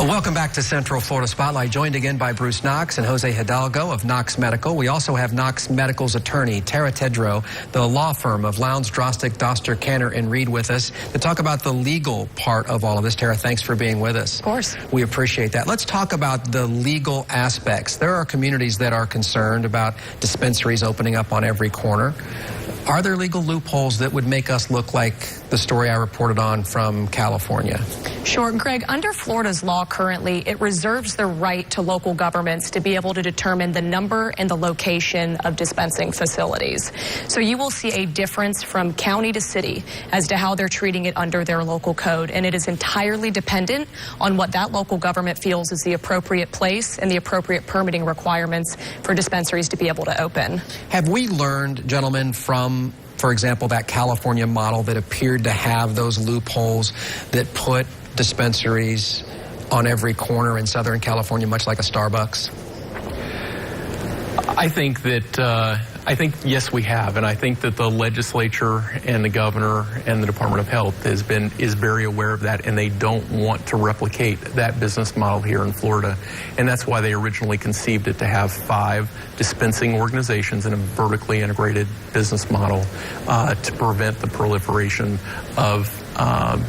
Well, welcome back to Central Florida Spotlight, joined again by Bruce Knox and Jose Hidalgo of Knox Medical. We also have Knox Medical's attorney, Tedrow, the law firm of Lowndes, Drostick, Doster, Cantor, and Reed with us to talk about the legal part of all of this. Tara, thanks for being with us. Of course. We appreciate that. Let's talk about the legal aspects. There are communities that are concerned about dispensaries opening up on every corner. Are there legal loopholes that would make us look like the story I reported on from California? Sure, Greg, under Florida's law currently, it reserves the right to local governments to be able to determine the number and the location of dispensing facilities. So you will see a difference from county to city as to how they're treating it under their local code. And it is entirely dependent on what that local government feels is the appropriate place and the appropriate permitting requirements for dispensaries to be able to open. Have we learned, gentlemen, from, for example, that California model that appeared to have those loopholes that put dispensaries on every corner in Southern California, much like a Starbucks? I think that, yes, we have. And I think that the legislature and the governor and the Department of Health is very aware of that, and they don't want to replicate that business model here in Florida. And that's why they originally conceived it to have 5 dispensing organizations in a vertically integrated business model to prevent the proliferation of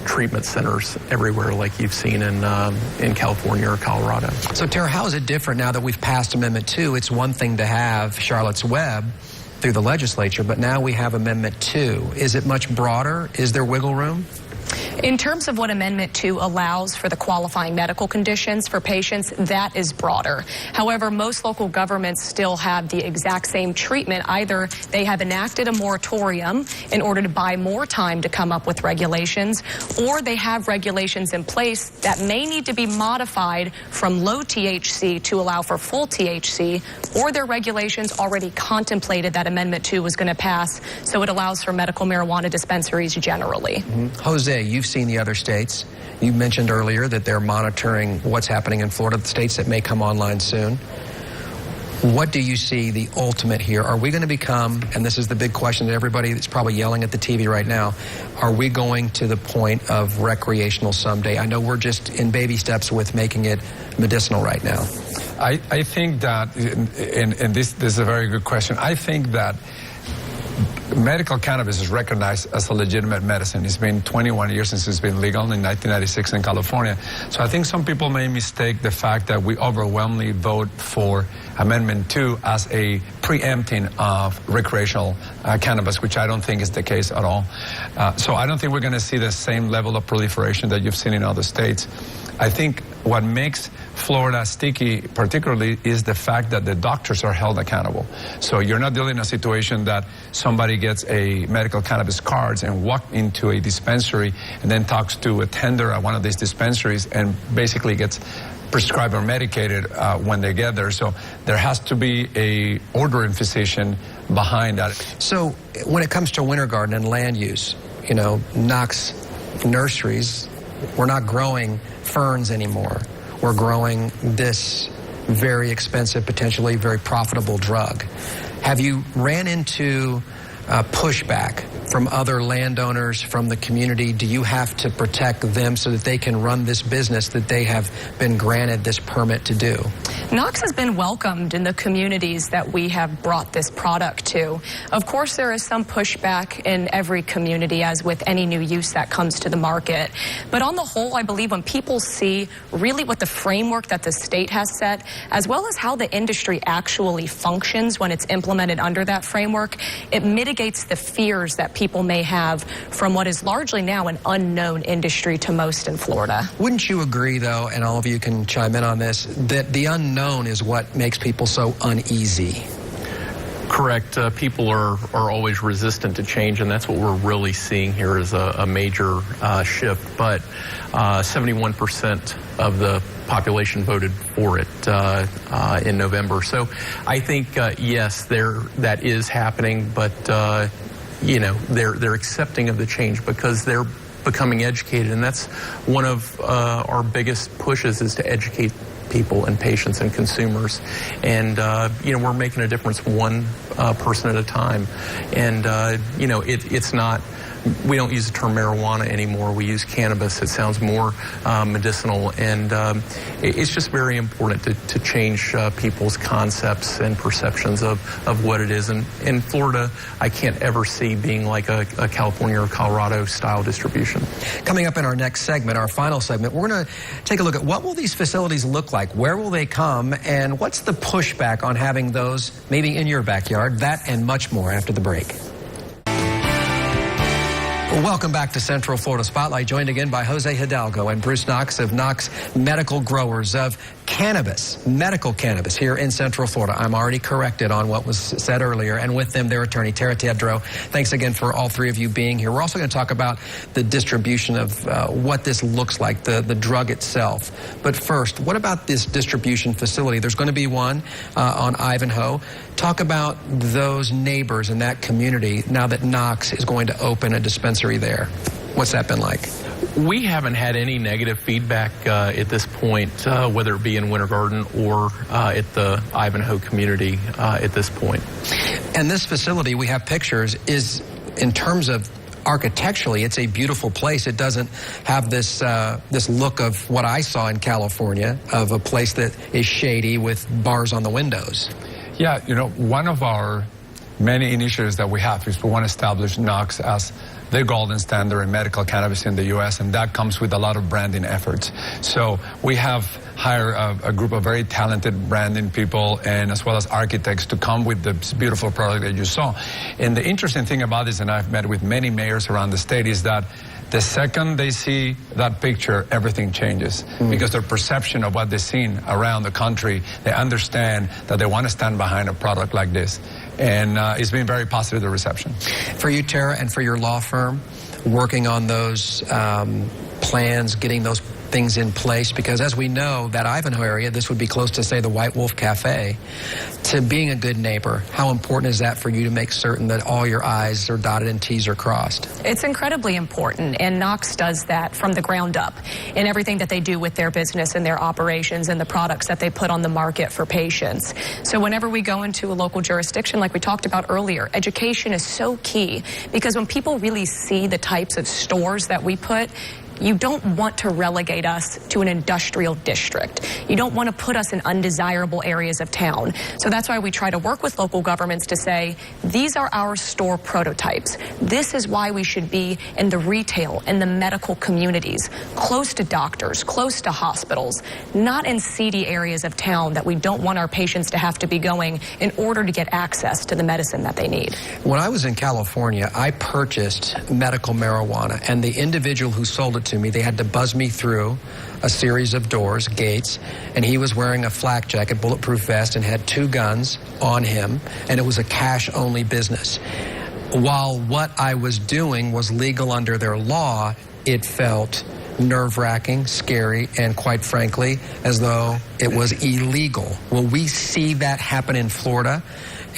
treatment centers everywhere like you've seen in California or Colorado. So, Tara, how is it different now that we've passed Amendment 2? It's one thing to have Charlotte's Web through the legislature, but now we have Amendment 2. Is it much broader? Is there wiggle room? In terms of what Amendment 2 allows for the qualifying medical conditions for patients, that is broader. However, most local governments still have the exact same treatment. Either they have enacted a moratorium in order to buy more time to come up with regulations, or they have regulations in place that may need to be modified from low THC to allow for full THC, or their regulations already contemplated that Amendment 2 was going to pass, so it allows for medical marijuana dispensaries generally. Jose, you've seen the other states. You mentioned earlier that they're monitoring what's happening in Florida, the states that may come online soon. What do you see the ultimate here? Are we going to become, and this is the big question that everybody that's probably yelling at the TV right now, are we going to the point of recreational someday? I know we're just in baby steps with making it medicinal right now. I think that, and this is a very good question, I think that medical cannabis is recognized as a legitimate medicine. It's been 21 years since it's been legal in 1996 in California. So I think some people may mistake the fact that we overwhelmingly vote for Amendment 2 as a preempting of recreational cannabis, which I don't think is the case at all. So I don't think we're going to see the same level of proliferation that you've seen in other states. I think what makes Florida sticky particularly is the fact that the doctors are held accountable. So you're not dealing in a situation that somebody gets a medical cannabis card and walks into a dispensary and then talks to a tender at one of these dispensaries and basically gets prescribed or medicated when they get there. So there has to be a ordering physician behind that. So when it comes to winter garden and land use, you know, Knox nurseries, we're not growing ferns anymore. We're growing this very expensive, potentially very profitable drug. Have you ran into pushback from other landowners, from the community? Do you have to protect them so that they can run this business that they have been granted this permit to do? Knox has been welcomed in the communities that we have brought this product to. Of course, there is some pushback in every community, as with any new use that comes to the market. But on the whole, I believe when people see really what the framework that the state has set, as well as how the industry actually functions when it's implemented under that framework, it mitigates the fears that people may have from what is largely now an unknown industry to most in Florida. Wouldn't you agree, though, and all of you can chime in on this, that the unknown is what makes people so uneasy? Correct. People are always resistant to change, and that's what we're really seeing here is a major shift. But 71% of the population voted for it in November. So I think, yes, that is happening, but you know, they're accepting of the change because they're becoming educated, and that's one of our biggest pushes, is to educate people and patients and consumers. And you know, we're making a difference one person at a time. And you know, it's not we don't use the term marijuana anymore. We use cannabis. It sounds more medicinal, and it's just very important to change people's concepts and perceptions of what it is. And in Florida, I can't ever see being like a California or Colorado style distribution. Coming up in our next segment, our final segment, we're going to take a look at what will these facilities look like, where will they come, and what's the pushback on having those maybe in your backyard. That and much more after the break. Welcome back to Central Florida Spotlight, joined again by Jose Hidalgo and Bruce Knox of Knox Medical, growers of cannabis, medical cannabis here in Central Florida. I'm already corrected on what was said earlier, and with them, their attorney, Tedrow. Thanks again for all three of you being here. We're also going to talk about the distribution of what this looks like, the drug itself. But first, what about this distribution facility? There's going to be one on Ivanhoe. Talk about those neighbors in that community now that Knox is going to open a dispensary there. What's that been like? We haven't had any negative feedback at this point, whether it be in Winter Garden or at the Ivanhoe community at this point. And this facility, we have pictures, is in terms of architecturally, it's a beautiful place. It doesn't have this this look of what I saw in California, of a place that is shady with bars on the windows. Yeah, you know, one of our many initiatives that we have is we want to establish Knox as the golden standard in medical cannabis in the U.S., and that comes with a lot of branding efforts. So we have hired a group of very talented branding people and as well as architects to come with this beautiful product that you saw. And the interesting thing about this, and I've met with many mayors around the state, is that the second they see that picture, everything changes. Because their perception of what they've seen around the country, they understand that they want to stand behind a product like this. And it's been very positive, the reception. For you, Tara, and for your law firm, working on those plans, getting those things in place, because as we know, that Ivanhoe area, this would be close to, say, the White Wolf Cafe, to being a good neighbor. How important is that for you to make certain that all your I's are dotted and T's are crossed? It's incredibly important, and Knox does that from the ground up in everything that they do with their business and their operations and the products that they put on the market for patients. So whenever we go into a local jurisdiction, like we talked about earlier, education is so key, because when people really see the types of stores that we put, you don't want to relegate us to an industrial district. You don't want to put us in undesirable areas of town. So that's why we try to work with local governments to say, these are our store prototypes. This is why we should be in the retail and the medical communities, close to doctors, close to hospitals, not in seedy areas of town that we don't want our patients to have to be going in order to get access to the medicine that they need. When I was in California, I purchased medical marijuana, and the individual who sold it to me, they had to buzz me through a series of doors, gates, and he was wearing a flak jacket, bulletproof vest, and had 2 guns on him, and it was a cash-only business. While what I was doing was legal under their law, it felt nerve-wracking, scary, and quite frankly, as though it was illegal. Will we see that happen in Florida?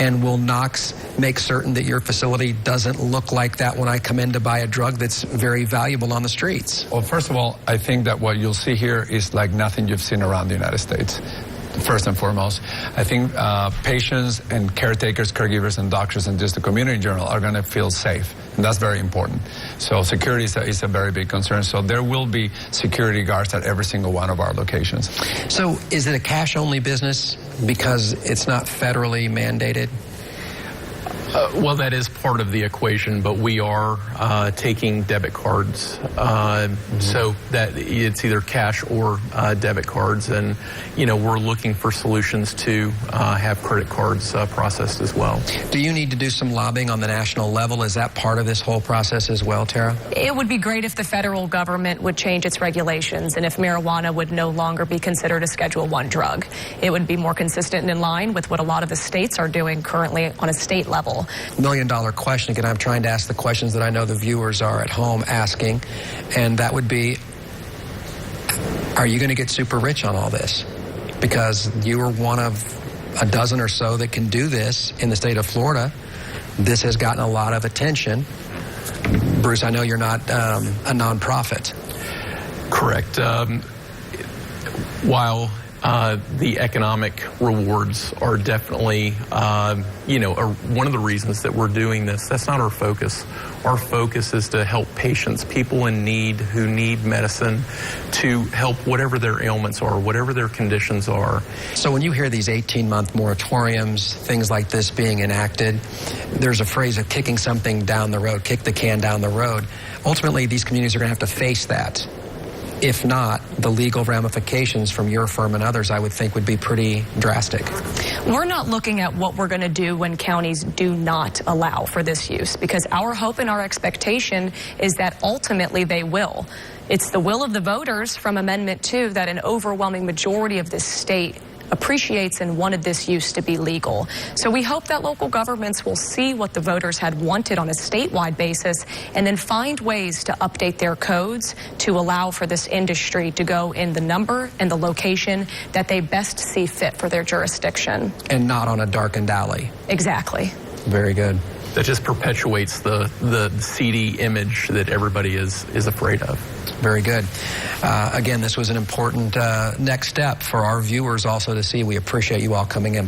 And will Knox make certain that your facility doesn't look like that when I come in to buy a drug that's very valuable on the streets? Well, first of all, I think that what you'll see here is like nothing you've seen around the United States. First and foremost, I think patients and caretakers, caregivers, and doctors, and just the community in general are going to feel safe, and that's very important. So security is a very big concern. So there will be security guards at every single one of our locations. So is it a cash-only business because it's not federally mandated? Well, that is part of the equation, but we are taking debit cards. So that it's either cash or debit cards. And, you know, we're looking for solutions to have credit cards processed as well. Do you need to do some lobbying on the national level? Is that part of this whole process as well, Tara? It would be great if the federal government would change its regulations and if marijuana would no longer be considered a Schedule I drug. It would be more consistent and in line with what a lot of the states are doing currently on a state level. $1 million question. Again, I'm trying to ask the questions that I know the viewers are at home asking, and that would be, are you going to get super rich on all this? Because you are one of a dozen or so that can do this in the state of Florida. This has gotten a lot of attention. Bruce, I know you're not a nonprofit. Correct. While The economic rewards are definitely, one of the reasons that we're doing this. That's not our focus. Our focus is to help patients, people in need who need medicine, to help whatever their ailments are, whatever their conditions are. So when you hear these 18-month moratoriums, things like this being enacted, there's a phrase of kicking something down the road, kick the can down the road. Ultimately, these communities are going to have to face that. If not, the legal ramifications from your firm and others, I would think, would be pretty drastic. We're not looking at what we're going to do when counties do not allow for this use, because our hope and our expectation is that ultimately they will. It's the will of the voters from Amendment 2 that an overwhelming majority of this state appreciates and wanted this use to be legal. So we hope that local governments will see what the voters had wanted on a statewide basis and then find ways to update their codes to allow for this industry to go in the number and the location that they best see fit for their jurisdiction. And not on a darkened alley. Exactly. Very good. That just perpetuates the seedy image that everybody is afraid of. Very good. Again, this was an important next step for our viewers also to see. We appreciate you all coming in.